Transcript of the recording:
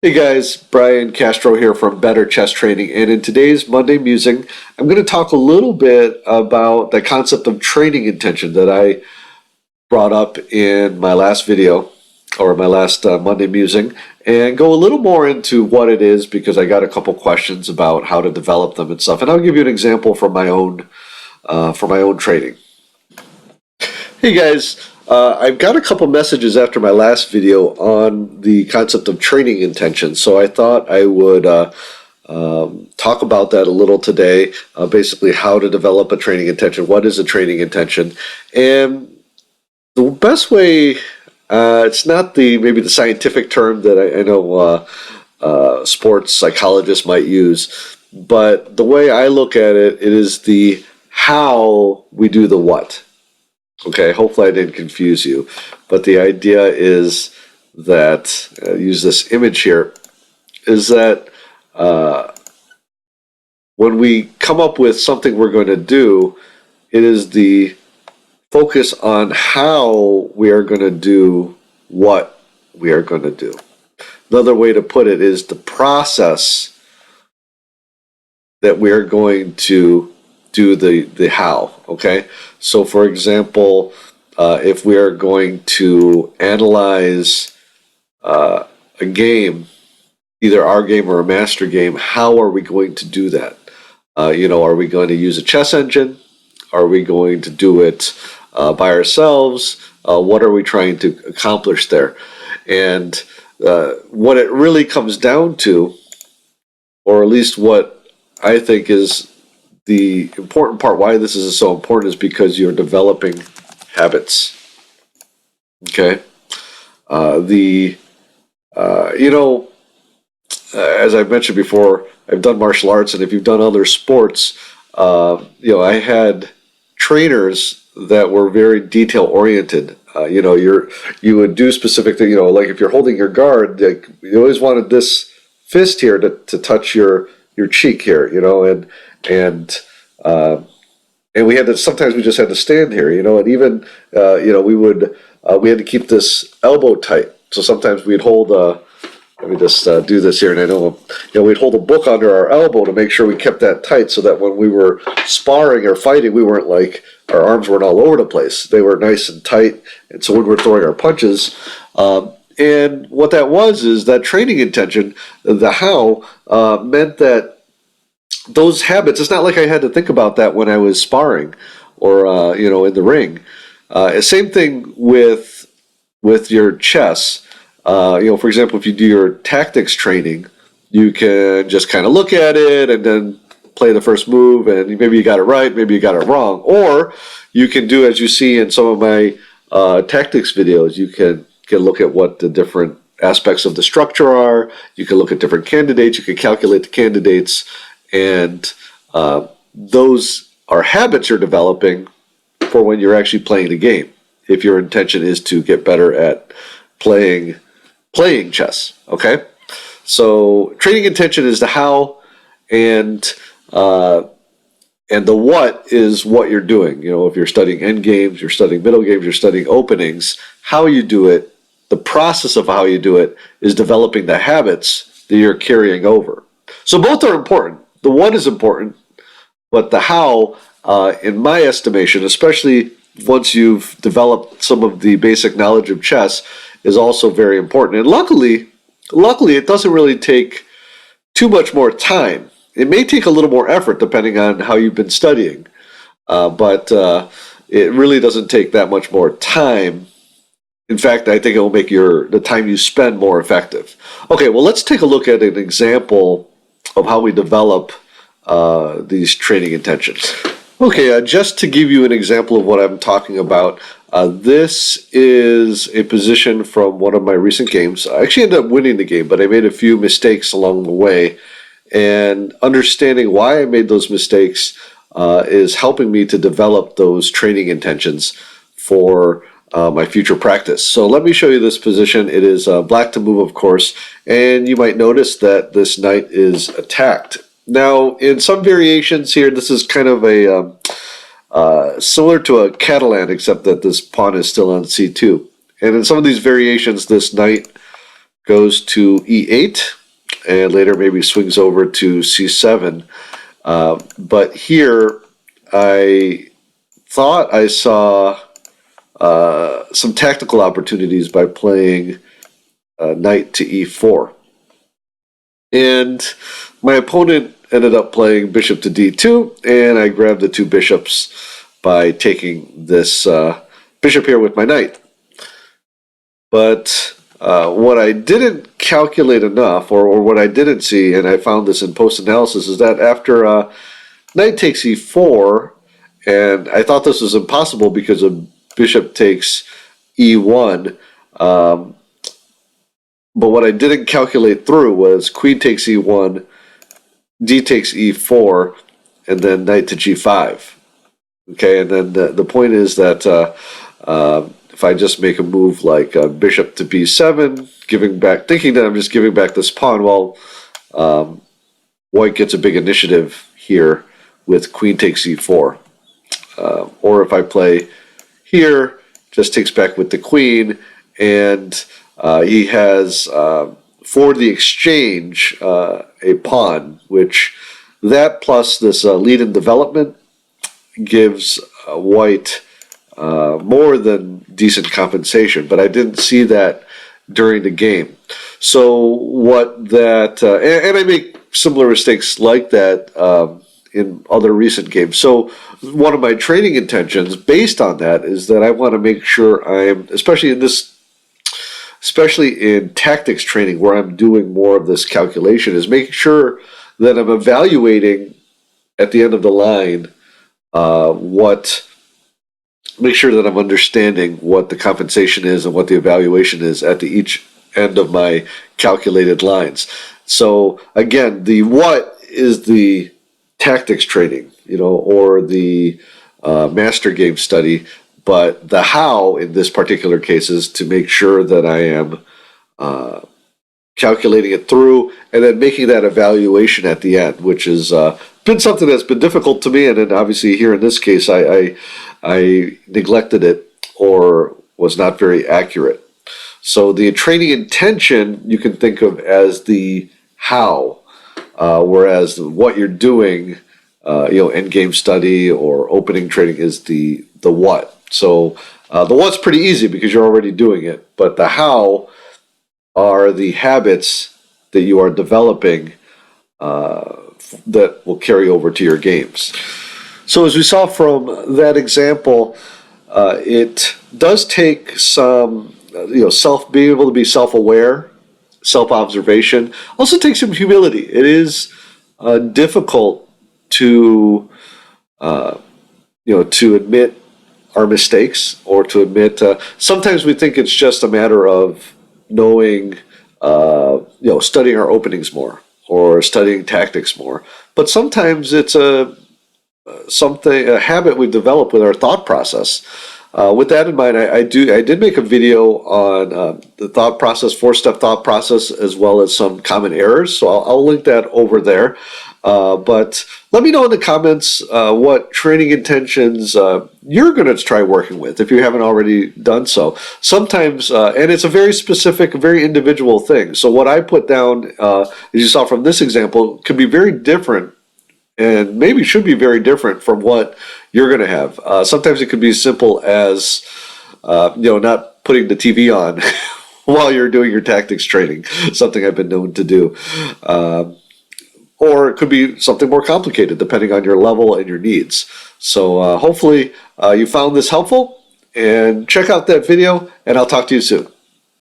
Hey guys, Brian Castro here from Better Chess Training, and in today's Monday Musing, I'm going to talk a little bit about the concept of training intention that I brought up in my last video, or my last Monday Musing, and go a little more into what it is because I got a couple questions about how to develop them and stuff, and I'll give you an example from my own training. Hey guys, I've got a couple messages after my last video on the concept of training intention, so I thought I would talk about that a little today, basically how to develop a training intention, what is a training intention, and the best way, it's not maybe the scientific term that I know sports psychologists might use, but the way I look at it, it is the how we do the what. Okay, hopefully I didn't confuse you, but the idea is that, use this image here, is that when we come up with something we're going to do, it is the focus on how we are going to do what we are going to do. Another way to put it is the process that we are going to do the how, okay? So for example, if we are going to analyze a game, either our game or a master game, how are we going to do that? Are we going to use a chess engine? Are we going to do it by ourselves? What are we trying to accomplish there? And what it really comes down to, or at least what I think is the important part, why this is so important, is because you're developing habits. Okay? As I've mentioned before, I've done martial arts, and if you've done other sports, I had trainers that were very detail oriented. You would do specific things. Like if you're holding your guard, like you always wanted this fist here to touch your cheek here. And we had to, sometimes we just had to stand here, and even we had to keep this elbow tight. So sometimes we'd hold let me just do this here, and I know we'd hold a book under our elbow to make sure we kept that tight, so that when we were sparring or fighting, we weren't like, our arms weren't all over the place. They were nice and tight, and so when we're throwing our punches, and what that was is that training intention, the how, meant that those habits, it's not like I had to think about that when I was sparring or in the ring. Same thing with your chess. For example, if you do your tactics training, you can just kind of look at it and then play the first move, and maybe you got it right, maybe you got it wrong. Or you can do, as you see in some of my tactics videos, you can look at what the different aspects of the structure are. You can look at different candidates. You can calculate the candidates. And those are habits you're developing for when you're actually playing the game, if your intention is to get better at playing chess, okay? So training intention is the how, and the what is what you're doing. If you're studying end games, you're studying middle games, you're studying openings, how you do it, the process of how you do it is developing the habits that you're carrying over. So both are important. The what is important, but the how, in my estimation, especially once you've developed some of the basic knowledge of chess, is also very important. And luckily, it doesn't really take too much more time. It may take a little more effort depending on how you've been studying, but it really doesn't take that much more time. In fact, I think it will make the time you spend more effective. Okay, well, let's take a look at an example of how we develop these training intentions. Okay, just to give you an example of what I'm talking about, this is a position from one of my recent games. I actually ended up winning the game, but I made a few mistakes along the way, and understanding why I made those mistakes is helping me to develop those training intentions for my future practice. So let me show you this position. It is black to move, of course, and you might notice that this knight is attacked. Now, in some variations here, this is kind of a similar to a Catalan, except that this pawn is still on c2. And in some of these variations, this knight goes to E8, and later maybe swings over to C7. But here, I thought I saw some tactical opportunities by playing knight to E4. And my opponent ended up playing bishop to D2, and I grabbed the two bishops by taking this bishop here with my knight. But what I didn't calculate enough, or what I didn't see, and I found this in post-analysis, is that after knight takes E4, and I thought this was impossible because of bishop takes E1, but what I didn't calculate through was queen takes E1, d takes E4, and then knight to G5. Okay, and then the point is that if I just make a move like bishop to B7, thinking that I'm just giving back this pawn, well, white gets a big initiative here with queen takes E4. Or if I play here, just takes back with the queen, and he has, for the exchange, a pawn, which that plus this lead in development gives white more than decent compensation, but I didn't see that during the game. So what that, and I make similar mistakes like that in other recent games. So one of my training intentions based on that is that I want to make sure I'm, especially in tactics training where I'm doing more of this calculation, is making sure that I'm evaluating at the end of the line make sure that I'm understanding what the compensation is and what the evaluation is at each end of my calculated lines. So again, the what is the tactics training, or the master game study, but the how in this particular case is to make sure that I am calculating it through and then making that evaluation at the end, which has been something that's been difficult to me. And then obviously here in this case, I neglected it or was not very accurate. So the training intention you can think of as the how, whereas what you're doing, end game study or opening training is the what. So the what's pretty easy because you're already doing it, but the how are the habits that you are developing that will carry over to your games. So as we saw from that example, it does take some, being able to be self-aware, self-observation. Also takes some humility. It is difficult to, to admit our mistakes or to admit. Sometimes we think it's just a matter of knowing, studying our openings more or studying tactics more. But sometimes it's a habit we develop with our thought process. With that in mind, I did make a video on the thought process, 4-step thought process, as well as some common errors. So I'll link that over there. But let me know in the comments what training intentions you're going to try working with if you haven't already done so. Sometimes, and it's a very specific, very individual thing. So what I put down, as you saw from this example, could be very different and maybe should be very different from what you're going to have. Sometimes it could be as simple as, not putting the TV on while you're doing your tactics training, something I've been known to do. Or it could be something more complicated depending on your level and your needs. So hopefully you found this helpful, and check out that video, and I'll talk to you soon.